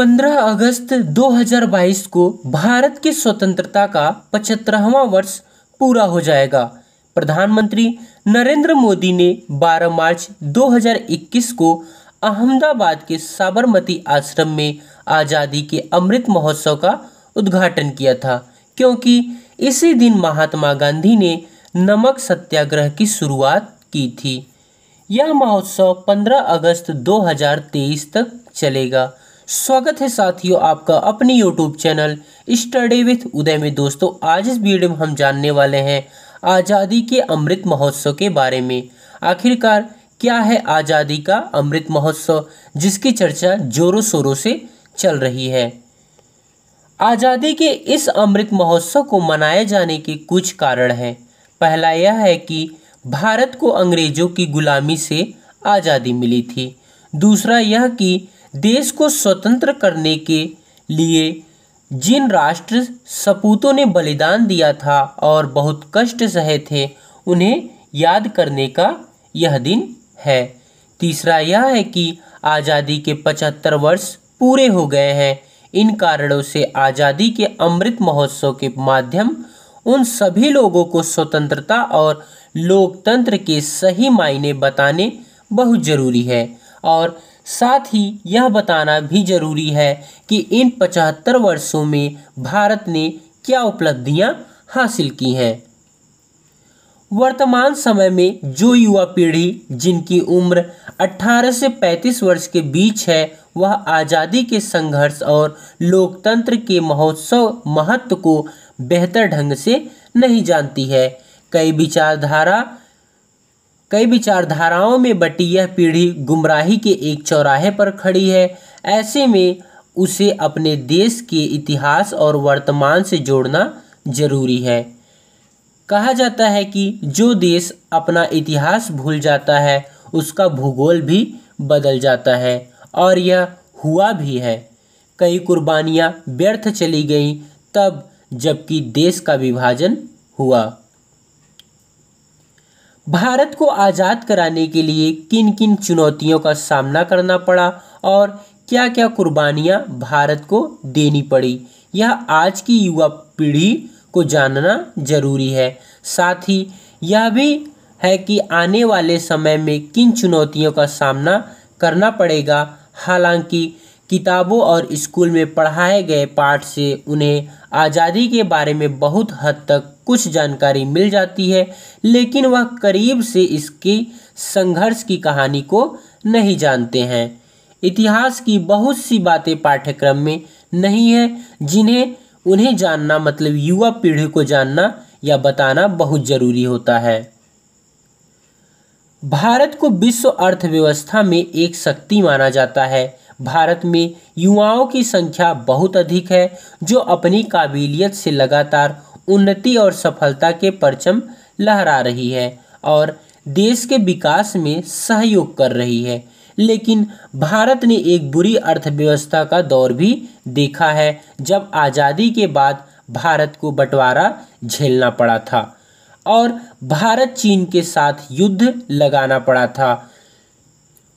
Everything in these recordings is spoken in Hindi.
15 अगस्त 2022 को भारत की स्वतंत्रता का 75वां वर्ष पूरा हो जाएगा। प्रधानमंत्री नरेंद्र मोदी ने 12 मार्च 2021 को अहमदाबाद के साबरमती आश्रम में आज़ादी के अमृत महोत्सव का उद्घाटन किया था, क्योंकि इसी दिन महात्मा गांधी ने नमक सत्याग्रह की शुरुआत की थी। यह महोत्सव 15 अगस्त 2023 तक चलेगा। स्वागत है साथियों आपका अपनी यूट्यूब चैनल स्टडी विथ उदय में। दोस्तों, आज इस वीडियो में हम जानने वाले हैं आज़ादी के अमृत महोत्सव के बारे में। आखिरकार क्या है आज़ादी का अमृत महोत्सव, जिसकी चर्चा जोरों शोरों से चल रही है। आज़ादी के इस अमृत महोत्सव को मनाए जाने के कुछ कारण हैं। पहला यह है कि भारत को अंग्रेजों की गुलामी से आज़ादी मिली थी। दूसरा यह कि देश को स्वतंत्र करने के लिए जिन राष्ट्र सपूतों ने बलिदान दिया था और बहुत कष्ट सहे थे, उन्हें याद करने का यह दिन है। तीसरा यह है कि आज़ादी के 75 वर्ष पूरे हो गए हैं। इन कारणों से आज़ादी के अमृत महोत्सव के माध्यम उन सभी लोगों को स्वतंत्रता और लोकतंत्र के सही मायने बताने बहुत ज़रूरी है, और साथ ही यह बताना भी ज़रूरी है कि इन 75 वर्षों में भारत ने क्या उपलब्धियां हासिल की हैं। वर्तमान समय में जो युवा पीढ़ी जिनकी उम्र 18 से 35 वर्ष के बीच है, वह आज़ादी के संघर्ष और लोकतंत्र के महोत्सव महत्व को बेहतर ढंग से नहीं जानती है। कई विचारधाराओं में बटी यह पीढ़ी गुमराही के एक चौराहे पर खड़ी है। ऐसे में उसे अपने देश के इतिहास और वर्तमान से जोड़ना जरूरी है। कहा जाता है कि जो देश अपना इतिहास भूल जाता है, उसका भूगोल भी बदल जाता है, और यह हुआ भी है। कई कुर्बानियाँ व्यर्थ चली गईं तब जबकि देश का विभाजन हुआ। भारत को आज़ाद कराने के लिए किन किन चुनौतियों का सामना करना पड़ा और क्या क्या कुर्बानियां भारत को देनी पड़ी, यह आज की युवा पीढ़ी को जानना जरूरी है। साथ ही यह भी है कि आने वाले समय में किन चुनौतियों का सामना करना पड़ेगा। हालांकि किताबों और स्कूल में पढ़ाए गए पाठ से उन्हें आज़ादी के बारे में बहुत हद तक कुछ जानकारी मिल जाती है, लेकिन वह करीब से इसके संघर्ष की कहानी को नहीं जानते हैं। इतिहास की बहुत सी बातें पाठ्यक्रम में नहीं है, जिन्हें उन्हें जानना मतलब युवा पीढ़ी को जानना या बताना बहुत ज़रूरी होता है। भारत को विश्व अर्थव्यवस्था में एक शक्ति माना जाता है। भारत में युवाओं की संख्या बहुत अधिक है, जो अपनी काबिलियत से लगातार उन्नति और सफलता के परचम लहरा रही है और देश के विकास में सहयोग कर रही है। लेकिन भारत ने एक बुरी अर्थव्यवस्था का दौर भी देखा है, जब आज़ादी के बाद भारत को बंटवारा झेलना पड़ा था और भारत चीन के साथ युद्ध लगाना पड़ा था।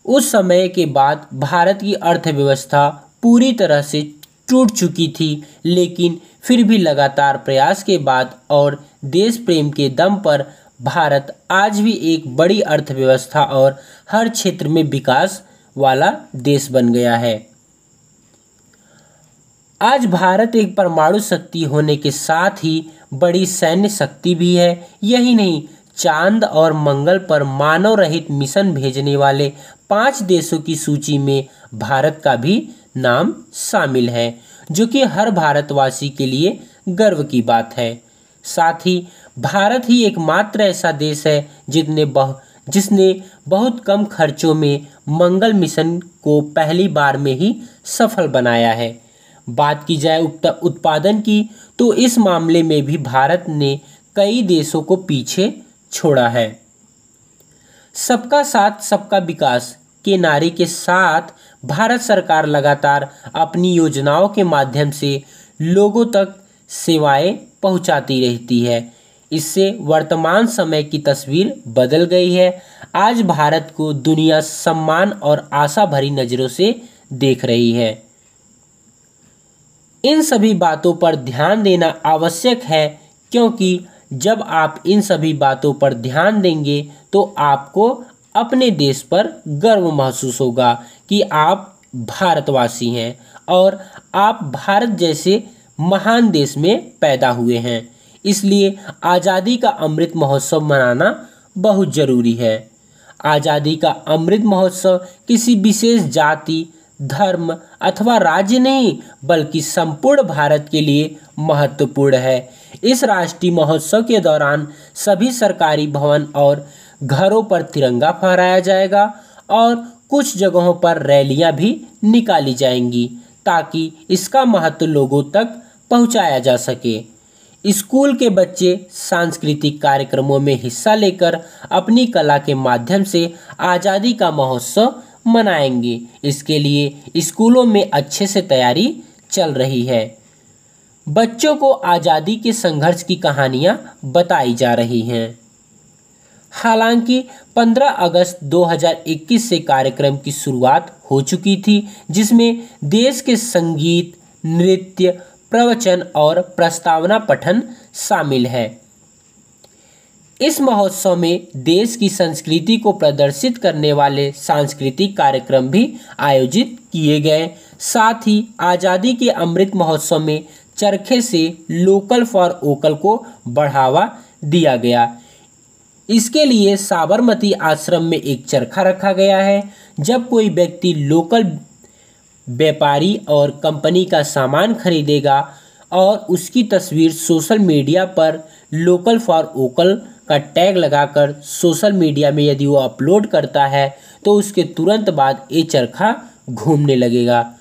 उस समय के बाद भारत की अर्थव्यवस्था पूरी तरह से टूट चुकी थी, लेकिन फिर भी लगातार प्रयास के बाद और देश प्रेम के दम पर भारत आज भी एक बड़ी अर्थव्यवस्था और हर क्षेत्र में विकास वाला देश बन गया है। आज भारत एक परमाणु शक्ति होने के साथ ही बड़ी सैन्य शक्ति भी है। यही नहीं, चांद और मंगल पर मानव रहित मिशन भेजने वाले 5 देशों की सूची में भारत का भी नाम शामिल है, जो कि हर भारतवासी के लिए गर्व की बात है। साथ ही भारत ही एकमात्र ऐसा देश है जिसने बहुत कम खर्चों में मंगल मिशन को पहली बार में ही सफल बनाया है। बात की जाए उत्पादन की, तो इस मामले में भी भारत ने कई देशों को पीछे छोड़ा है। सबका साथ सबका विकास के नारे के साथ भारत सरकार लगातार अपनी योजनाओं के माध्यम से लोगों तक सेवाएं पहुंचाती रहती है। इससे वर्तमान समय की तस्वीर बदल गई है। आज भारत को दुनिया सम्मान और आशा भरी नज़रों से देख रही है। इन सभी बातों पर ध्यान देना आवश्यक है, क्योंकि जब आप इन सभी बातों पर ध्यान देंगे तो आपको अपने देश पर गर्व महसूस होगा कि आप भारतवासी हैं और आप भारत जैसे महान देश में पैदा हुए हैं। इसलिए आज़ादी का अमृत महोत्सव मनाना बहुत ज़रूरी है। आज़ादी का अमृत महोत्सव किसी विशेष जाति, धर्म अथवा राज्य नहीं, बल्कि संपूर्ण भारत के लिए महत्वपूर्ण है। इस राष्ट्रीय महोत्सव के दौरान सभी सरकारी भवन और घरों पर तिरंगा फहराया जाएगा और कुछ जगहों पर रैलियां भी निकाली जाएंगी, ताकि इसका महत्व लोगों तक पहुंचाया जा सके। स्कूल के बच्चे सांस्कृतिक कार्यक्रमों में हिस्सा लेकर अपनी कला के माध्यम से आज़ादी का महोत्सव मनाएंगे। इसके लिए स्कूलों में अच्छे से तैयारी चल रही है। बच्चों को आज़ादी के संघर्ष की कहानियां बताई जा रही हैं। हालांकि 15 अगस्त 2021 से कार्यक्रम की शुरुआत हो चुकी थी, जिसमें देश के संगीत, नृत्य, प्रवचन और प्रस्तावना पठन शामिल है। इस महोत्सव में देश की संस्कृति को प्रदर्शित करने वाले सांस्कृतिक कार्यक्रम भी आयोजित किए गए। साथ ही आज़ादी के अमृत महोत्सव में चरखे से लोकल फॉर वोकल को बढ़ावा दिया गया। इसके लिए साबरमती आश्रम में एक चरखा रखा गया है। जब कोई व्यक्ति लोकल व्यापारी और कंपनी का सामान खरीदेगा और उसकी तस्वीर सोशल मीडिया पर लोकल फॉर वोकल का टैग लगाकर सोशल मीडिया में यदि वो अपलोड करता है तो उसके तुरंत बाद ये चरखा घूमने लगेगा।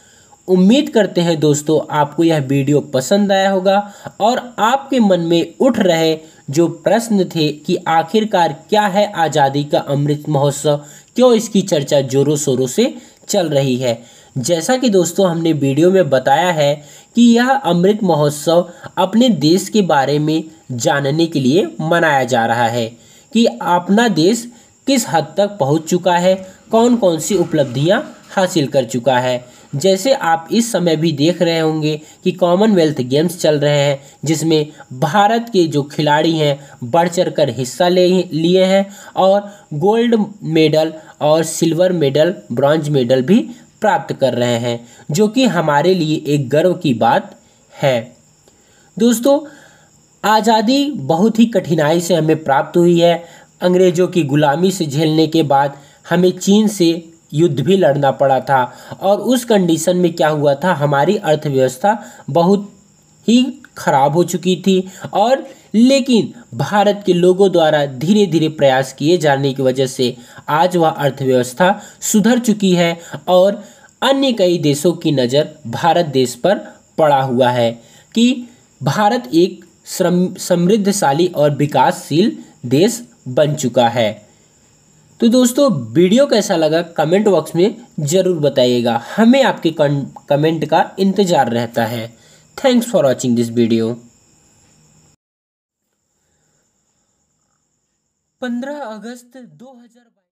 उम्मीद करते हैं दोस्तों आपको यह वीडियो पसंद आया होगा और आपके मन में उठ रहे जो प्रश्न थे कि आखिरकार क्या है आज़ादी का अमृत महोत्सव, क्यों इसकी चर्चा जोरों शोरों से चल रही है। जैसा कि दोस्तों हमने वीडियो में बताया है कि यह अमृत महोत्सव अपने देश के बारे में जानने के लिए मनाया जा रहा है कि अपना देश किस हद तक पहुंच चुका है, कौन कौन सी उपलब्धियां हासिल कर चुका है। जैसे आप इस समय भी देख रहे होंगे कि कॉमनवेल्थ गेम्स चल रहे हैं, जिसमें भारत के जो खिलाड़ी हैं बढ़ चढ़कर हिस्सा लिए हैं और गोल्ड मेडल और सिल्वर मेडल, ब्रॉन्ज मेडल भी प्राप्त कर रहे हैं, जो कि हमारे लिए एक गर्व की बात है। दोस्तों आज़ादी बहुत ही कठिनाई से हमें प्राप्त हुई है। अंग्रेज़ों की गुलामी से झेलने के बाद हमें चीन से युद्ध भी लड़ना पड़ा था और उस कंडीशन में क्या हुआ था, हमारी अर्थव्यवस्था बहुत ही खराब हो चुकी थी और लेकिन भारत के लोगों द्वारा धीरे धीरे प्रयास किए जाने की वजह से आज वह अर्थव्यवस्था सुधर चुकी है और अन्य कई देशों की नज़र भारत देश पर पड़ा हुआ है कि भारत एक समृद्धशाली और विकासशील देश बन चुका है। तो दोस्तों वीडियो कैसा लगा कमेंट बॉक्स में ज़रूर बताइएगा, हमें आपके कमेंट का इंतज़ार रहता है। Thanks for watching this video. 15 August 2000